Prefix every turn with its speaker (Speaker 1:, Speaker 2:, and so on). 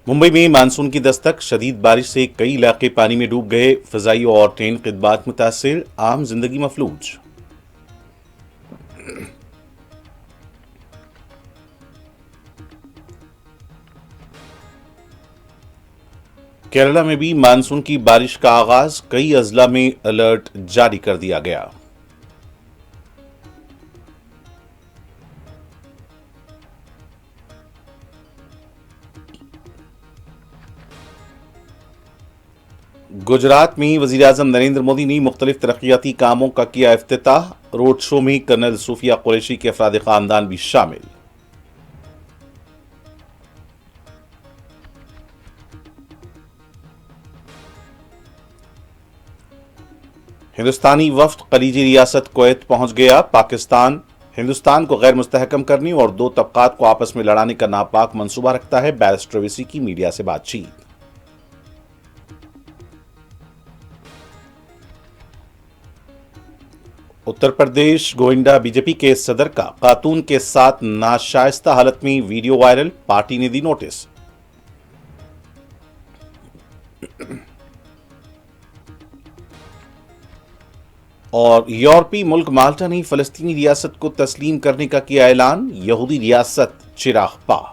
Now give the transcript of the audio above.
Speaker 1: ممبئی میں مانسون کی دستک، شدید بارش سے کئی علاقے پانی میں ڈوب گئے، فضائی اور ٹرین خدمات متاثر، عام زندگی مفلوج۔ کیرالہ میں بھی مانسون کی بارش کا آغاز، کئی اضلاع میں الرٹ جاری کر دیا گیا۔ گجرات میں وزیراعظم نریندر مودی نے مختلف ترقیاتی کاموں کا کیا افتتاح، روڈ شو میں کرنل صوفیہ قریشی کے افراد خاندان بھی شامل۔ ہندوستانی وفد خلیجی ریاست کویت پہنچ گیا، پاکستان ہندوستان کو غیر مستحکم کرنے اور دو طبقات کو آپس میں لڑانے کا ناپاک منصوبہ رکھتا ہے، بیرسٹر اویسی کی میڈیا سے بات چیت۔ اتر پردیش گوئنڈا بی جے پی کے صدر کا خاتون کے ساتھ ناشائستہ حالت میں ویڈیو وائرل، پارٹی نے دی نوٹس۔ اور یورپی ملک مالٹا نے فلسطینی ریاست کو تسلیم کرنے کا کیا اعلان، یہودی ریاست چراغ پا۔